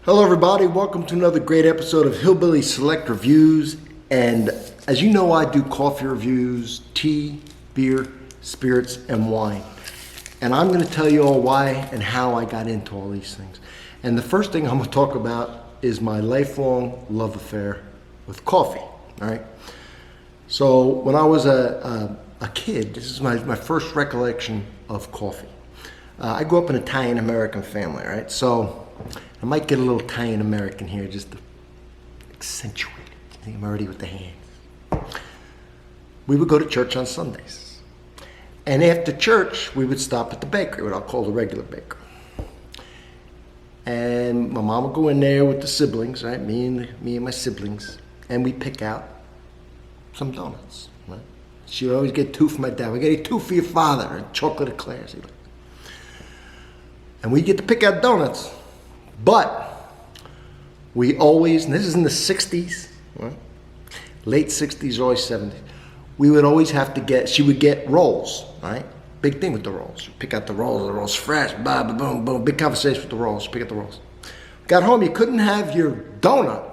Hello everybody, welcome to another great episode of Hillbilly Select Reviews. And as you know, I do coffee reviews, tea, beer, spirits, and wine. And I'm going to tell you all why and how I got into all these things. And the first thing I'm going to talk about is my lifelong love affair with coffee. All right. So when I was a kid, this is my first recollection of coffee. I grew up in an Italian-American family, right? So I might get a little Italian-American here just to accentuate it. I think I'm already with the hands. We would go to church on Sundays. And after church, we would stop at the bakery, what I'll call the regular bakery. And my mom would go in there with the siblings, right? Me and my siblings. And we'd pick out some donuts, right? She would always get two for my dad. We get two for your father, and chocolate eclairs. And we get to pick out donuts. But we always, and this is in the 60s, right? Late 60s, early 70s, we would always have to get, she would get rolls, right? Big thing with the rolls. You pick out the rolls fresh, blah, blah, boom, boom. Big conversation with the rolls, pick out the rolls. Got home, you couldn't have your donut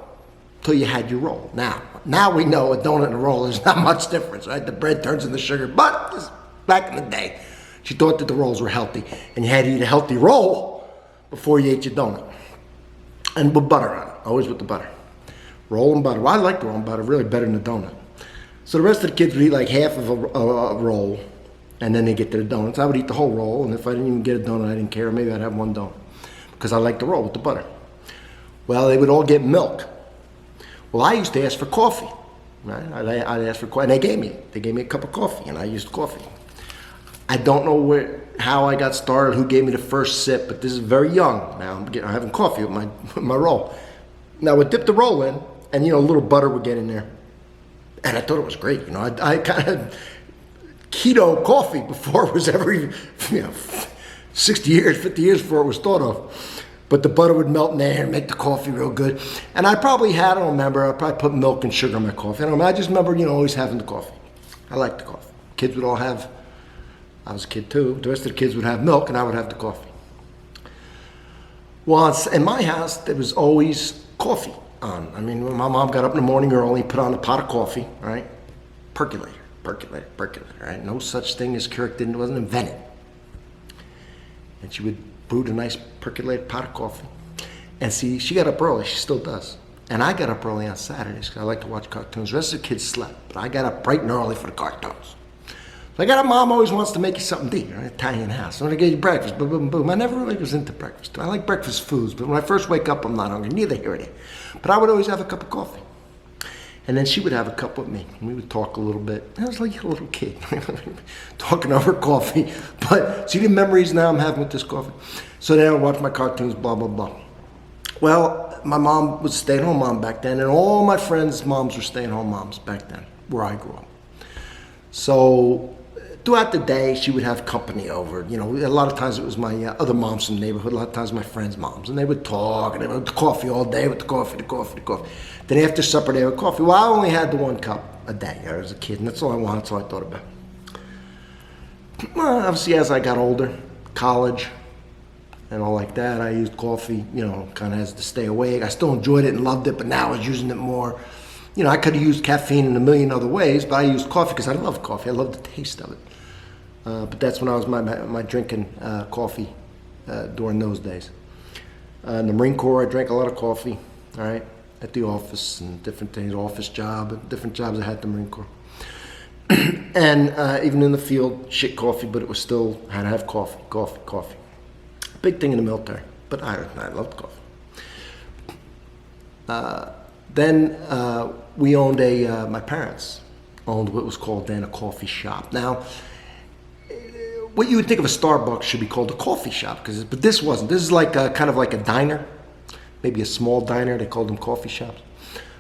till you had your roll. Now we know a donut and a roll, there's not much difference, right? The bread turns into sugar, but back in the day, she thought that the rolls were healthy, and you had to eat a healthy roll before you ate your donut. And with butter on it, always with the butter. Roll and butter. Well, I like the roll and butter, really better than the donut. So the rest of the kids would eat like half of a roll, and then they get to the donuts. I would eat the whole roll, and if I didn't even get a donut, I didn't care. Maybe I'd have one donut, because I like the roll with the butter. Well, they would all get milk. Well, I used to ask for coffee, right? I'd ask for coffee, and they gave me a cup of coffee, and I used coffee. I don't know how I got started, who gave me the first sip, but this is very young. Now I'm having coffee with my roll. Now I would dip the roll in, and a little butter would get in there. And I thought it was great. I kind of keto coffee before it was ever, 60 years, 50 years before it was thought of. But the butter would melt in there and make the coffee real good. And I probably I probably put milk and sugar in my coffee. I just remember, always having the coffee. I liked the coffee. Kids would all have, I was a kid too, the rest of the kids would have milk and I would have the coffee. Well, in my house, there was always coffee on. When my mom got up in the morning early, put on a pot of coffee, right? Percolator, right? No such thing as Keurig, it wasn't invented. And she would brew a nice percolated pot of coffee. And see, she got up early, she still does. And I got up early on Saturdays because I like to watch cartoons. The rest of the kids slept, but I got up bright and early for the cartoons. So I got a mom always wants to make you something to eat, right? Italian house. So I gave you breakfast, boom, boom, boom. I never really was into breakfast. I like breakfast foods, but when I first wake up, I'm not hungry. Neither here or there. But I would always have a cup of coffee. And then she would have a cup with me, and we would talk a little bit. I was like a little kid, talking over coffee. But see the memories now I'm having with this coffee. So then I would watch my cartoons, blah, blah, blah. Well, my mom was a stay-at-home mom back then, and all my friends' moms were stay-at-home moms back then, where I grew up. So throughout the day, she would have company over. A lot of times it was my other moms from the neighborhood, a lot of times my friends' moms, and they would talk, and they would coffee all day with the coffee. Then after supper, they would coffee. Well, I only had the one cup a day. I was a kid, and that's all I wanted, so I thought about it. Well, obviously, as I got older, college, and all like that, I used coffee, kind of as to stay awake. I still enjoyed it and loved it, but now I was using it more. I could have used caffeine in a million other ways, but I used coffee because I love coffee. I love the taste of it. But that's when I was my drinking coffee during those days. In the Marine Corps, I drank a lot of coffee, all right, at the office and different things, different jobs I had at the Marine Corps. And even in the field, shit coffee, but it was still, I had to have coffee. Big thing in the military, but I loved coffee. Then we owned my parents owned what was called then a coffee shop. Now, what you would think of a Starbucks should be called a coffee shop, but this wasn't. This is like kind of like a diner, maybe a small diner. They called them coffee shops.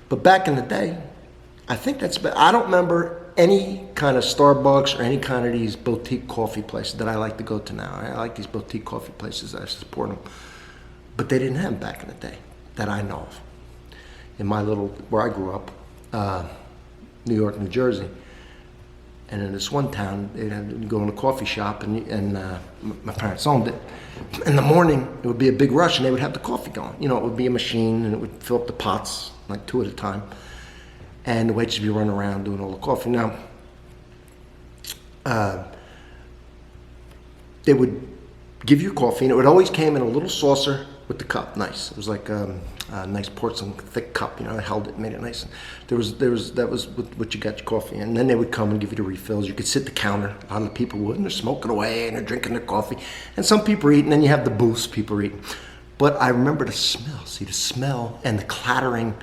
But back in the day, I think I don't remember any kind of Starbucks or any kind of these boutique coffee places that I like to go to now. I like these boutique coffee places. I support them. But they didn't have them back in the day that I know of. In my where I grew up, New York, New Jersey. And in this one town, they'd have to go in a coffee shop, and my parents owned it. In the morning, it would be a big rush, and they would have the coffee going. You know, it would be a machine, and it would fill up the pots, like 2 at a time. And the waiters would be running around doing all the coffee. Now, they would give you coffee, and it would always came in a little saucer with the cup, nice. It was like a nice porcelain thick cup, you know. I held it, made it nice. That was what you got your coffee in. And then they would come and give you the refills. You could sit at the counter. A lot of people would, and they're smoking away and they're drinking their coffee. And some people are eating. Then you have the booths, people are eating. But I remember the smell. See, the smell and the clattering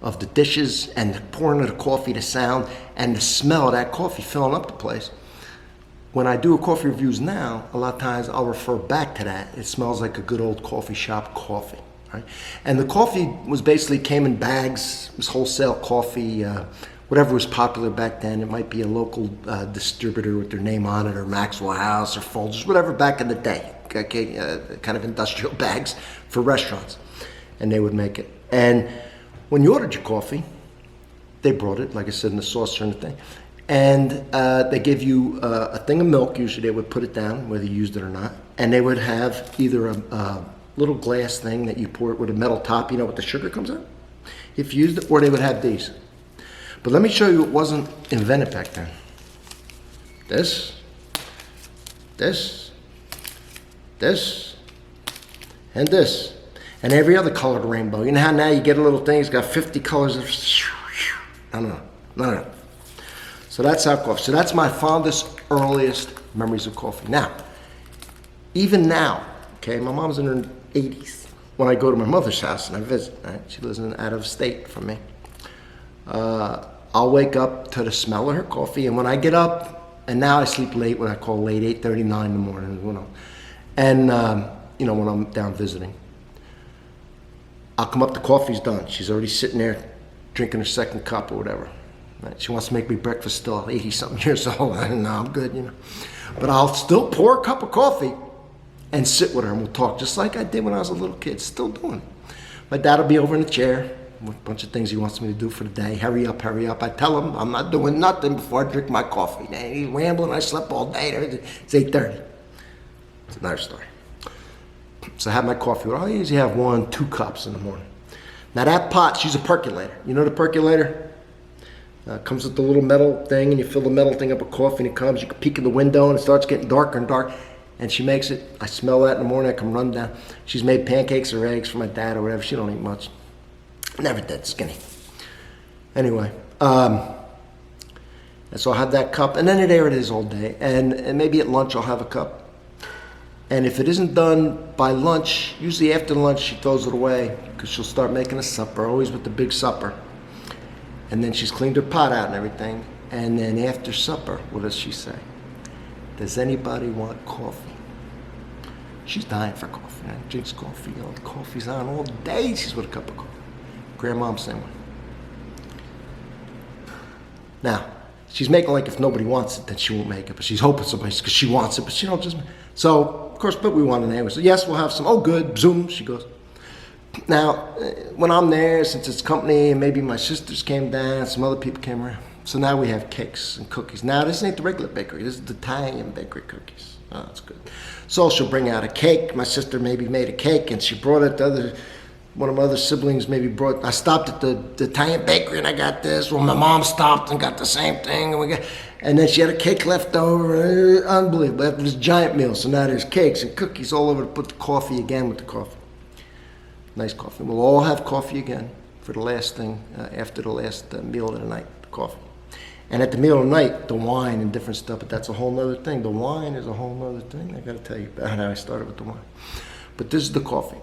of the dishes and the pouring of the coffee, the sound and the smell of that coffee filling up the place. When I do a coffee reviews now, a lot of times I'll refer back to that. It smells like a good old coffee shop coffee, right? And the coffee was basically came in bags. It was wholesale coffee, whatever was popular back then. It might be a local distributor with their name on it, or Maxwell House, or Folgers, whatever back in the day. Okay, kind of industrial bags for restaurants, and they would make it. And when you ordered your coffee, they brought it, like I said, in the saucer and the thing. And they give you a thing of milk. Usually they would put it down, whether you used it or not. And they would have either a little glass thing that you pour it with a metal top, you know, with the sugar comes out, if you used it, or they would have these. But let me show you what wasn't invented back then. This, and this. And every other color of the rainbow. You know how now you get a little thing, it's got 50 colors of... No. So that's how coffee. So that's my fondest, earliest memories of coffee. Now, even now, okay, my mom's in her 80s. When I go to my mother's house and I visit, right? She lives out of state from me. I'll wake up to the smell of her coffee, and when I get up, and now I sleep late, what I call late, 8:39 in the morning, you know. And, when I'm down visiting, I'll come up, the coffee's done. She's already sitting there drinking her second cup or whatever. Right? She wants to make me breakfast still, 80-something years old. I don't know, I'm good, you know. But I'll still pour a cup of coffee and sit with her, and we'll talk, just like I did when I was a little kid, still doing it. My dad will be over in the chair with a bunch of things he wants me to do for the day. Hurry up. I tell him I'm not doing nothing before I drink my coffee. And he's rambling, I slept all day. It's 8:30. It's another story. So I have my coffee. I usually have 1-2 cups in the morning. Now that pot, she's a percolator. You know the percolator? Comes with the little metal thing, and you fill the metal thing up with coffee, and it comes. You can peek in the window, and it starts getting darker and dark. And she makes it. I smell that in the morning. I come run down. She's made pancakes or eggs for my dad or whatever. She don't eat much. Never did. Skinny. Anyway, and so I'll have that cup, and then there it is all day. And maybe at lunch I'll have a cup. And if it isn't done by lunch, usually after lunch she throws it away because she'll start making a supper, always with the big supper. And then she's cleaned her pot out and everything. And then after supper, what does she say? Does anybody want coffee? She's dying for coffee. Right? Drinks coffee. You know, the coffee's on all day. She's with a cup of coffee. Grandmom's same one. Now, she's making like if nobody wants it, then she won't make it. But she's hoping somebody, because she wants it, but she don't just... So, of course, but we want it anyway. So, yes, we'll have some. Oh, good. Zoom, she goes. Now, when I'm there, since it's company, and maybe my sisters came down, some other people came around. So now we have cakes and cookies. Now, this ain't the regular bakery. This is the Italian bakery cookies. Oh, that's good. So she'll bring out a cake. My sister maybe made a cake, and she brought it to one of my other siblings maybe brought... I stopped at the Italian bakery, and I got this. Well, my mom stopped and got the same thing, and then she had a cake left over. Unbelievable. After this giant meal. So now there's cakes and cookies all over to put the coffee again with the coffee. Nice coffee. We'll all have coffee again for the last thing, after the last meal of the night, coffee. And at the meal of the night, the wine and different stuff, but that's a whole nother thing. The wine is a whole nother thing. I got to tell you about how I started with the wine. But this is the coffee.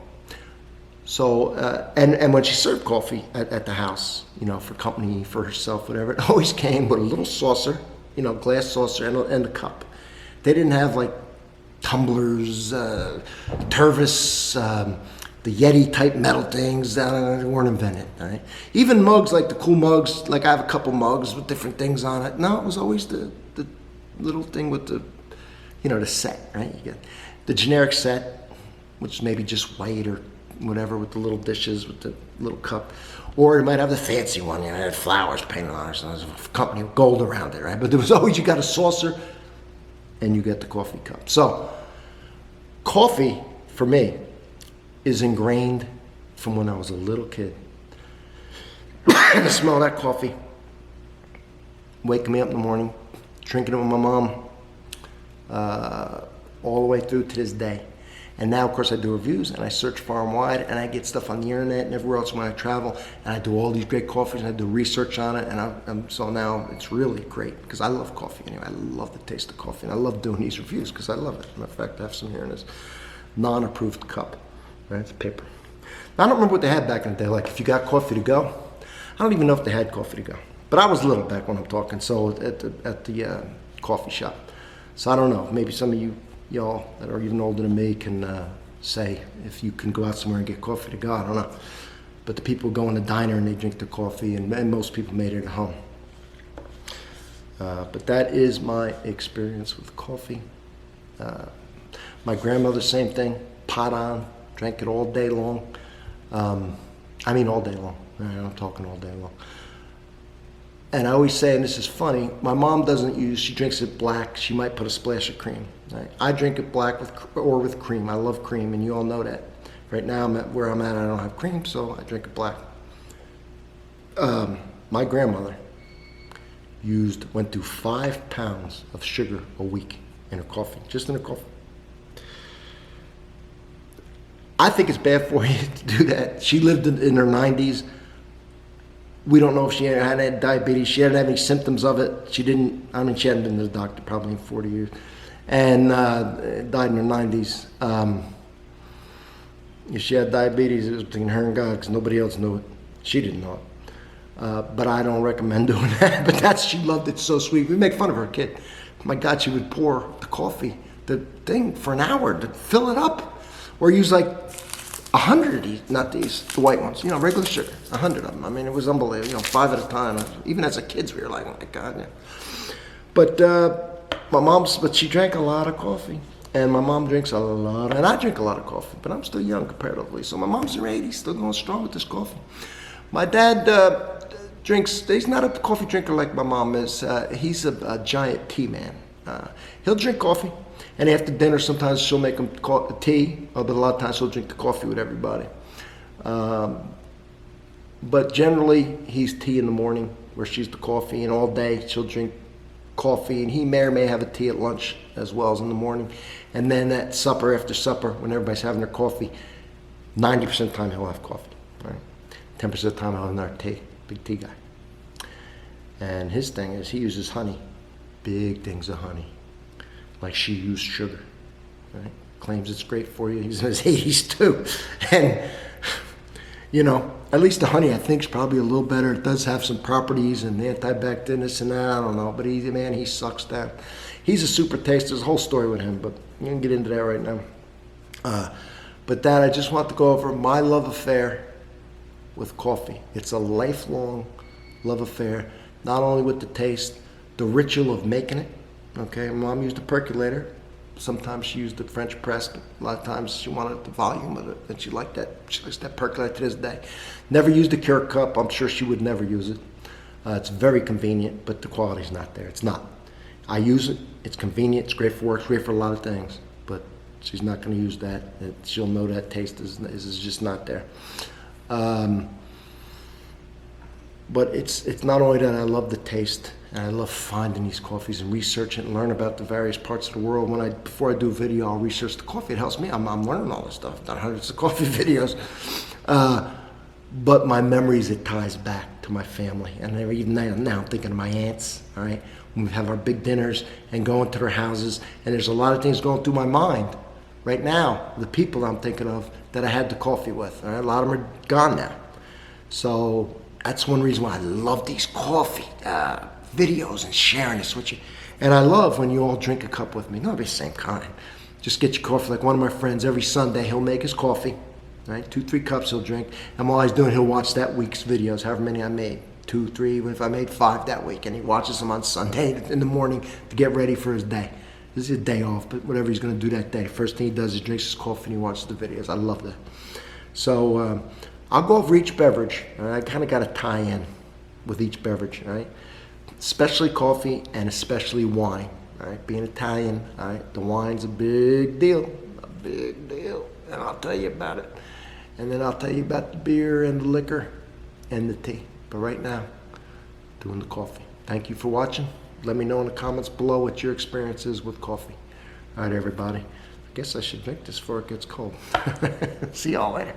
So, and when she served coffee at the house, for company, for herself, whatever, it always came with a little saucer, glass saucer and a cup. They didn't have like tumblers, Tervis, the Yeti type metal things that weren't invented, right? Even mugs, like the cool mugs, like I have a couple mugs with different things on it. No, it was always the little thing with the, the set, right? You get the generic set, which is maybe just white or whatever, with the little dishes, with the little cup. Or it might have the fancy one, it had flowers painted on it, so there's a company with gold around it, right? But there was always, you got a saucer and you get the coffee cup. So coffee, for me, is ingrained from when I was a little kid. The smell of that coffee, waking me up in the morning, drinking it with my mom, all the way through to this day. And now, of course, I do reviews and I search far and wide and I get stuff on the internet and everywhere else when I travel, and I do all these great coffees and I do research on it, and so now it's really great because I love coffee anyway. I love the taste of coffee and I love doing these reviews because I love it. Matter of fact, I have some here in this non-approved cup, right? It's paper. Now, I don't remember what they had back in the day, like if you got coffee to go. I don't even know if they had coffee to go, but I was little back when I'm talking, so at the coffee shop. So I don't know, maybe some of y'all that are even older than me can say if you can go out somewhere and get coffee to go. I don't know. But the people go in the diner and they drink the coffee, and most people made it at home. But that is my experience with coffee. My grandmother, same thing, pot on, drank it all day long. I mean all day long. I'm talking all day long. And I always say, and this is funny, my mom doesn't use, she drinks it black. She might put a splash of cream. Right? I drink it black with cream. I love cream, and you all know that. Right now, where I'm at, I don't have cream, so I drink it black. My grandmother went through 5 pounds of sugar a week in her coffee, just in her coffee. I think it's bad for you to do that. She lived in her 90s. We don't know if she had diabetes. She didn't have any symptoms of it. She hadn't been to the doctor probably in 40 years. And died in her 90s. If she had diabetes, it was between her and God because nobody else knew it. She didn't know it. But I don't recommend doing that. But she loved it so sweet. We make fun of her kid. My God, she would pour the coffee, the thing, for an hour to fill it up. Or use like 100 of these, not these, the white ones, regular sugar, 100 of them. I mean, it was unbelievable, 5 at a time. Even as a kids, we were like, oh my God. Yeah. But but she drank a lot of coffee. And my mom drinks a lot, and I drink a lot of coffee, but I'm still young comparatively. So my mom's in her 80s, still going strong with this coffee. My dad drinks, he's not a coffee drinker like my mom is. He's a giant tea man. He'll drink coffee. And after dinner, sometimes she'll make him tea, but a lot of times she'll drink the coffee with everybody. But generally, he's tea in the morning, where she's the coffee, and all day she'll drink coffee, and he may or may have a tea at lunch as well as in the morning. And then at supper, after supper, when everybody's having their coffee, 90% of the time he'll have coffee, right? 10% of the time he'll have another tea, big tea guy. And his thing is he uses honey, big things of honey. Like she used sugar, right? Claims it's great for you. He's in his 80s too. And, at least the honey I think is probably a little better. It does have some properties and antibacterial this and that, I don't know. But he sucks down. He's a super taster. There's a whole story with him, but you can get into that right now. But that, I just want to go over my love affair with coffee. It's a lifelong love affair, not only with the taste, the ritual of making it. Okay, Mom used a percolator. Sometimes she used the French press, but a lot of times she wanted the volume of it, and she liked that. She likes that percolator to this day. Never used a Cure cup. I'm sure she would never use it. It's very convenient, but the quality's not there. It's not. I use it. It's convenient. It's great for work. It's great for a lot of things, but she's not going to use that. She'll know that taste is just not there. But it's not only that I love the taste, and I love finding these coffees and research it and learn about the various parts of the world. Before I do a video, I'll research the coffee. It helps me. I'm learning all this stuff. I've done hundreds of coffee videos. But my memories, it ties back to my family. And even now I'm thinking of my aunts, all right? When we have our big dinners and going to their houses, and there's a lot of things going through my mind right now, the people I'm thinking of that I had the coffee with. All right? A lot of them are gone now. So that's one reason why I love these coffee videos and sharing this with you. And I love when you all drink a cup with me. Not the same kind. Just get your coffee. Like one of my friends, every Sunday, he'll make his coffee, right? 2-3 cups he'll drink. And while he's doing, he'll watch that week's videos, however many I made. 2, 3, if I made 5 that week. And he watches them on Sunday in the morning to get ready for his day. This is a day off, but whatever he's going to do that day. First thing he does is drinks his coffee and he watches the videos. I love that. So I'll go over each beverage. I kind of got to tie in with each beverage, right? Especially coffee and especially wine. All right, being Italian, all right, the wine's a big deal, and I'll tell you about it. And then I'll tell you about the beer and the liquor and the tea. But right now, doing the coffee. Thank you for watching. Let me know in the comments below what your experience is with coffee. All right, everybody. I guess I should drink this before it gets cold. See y'all later.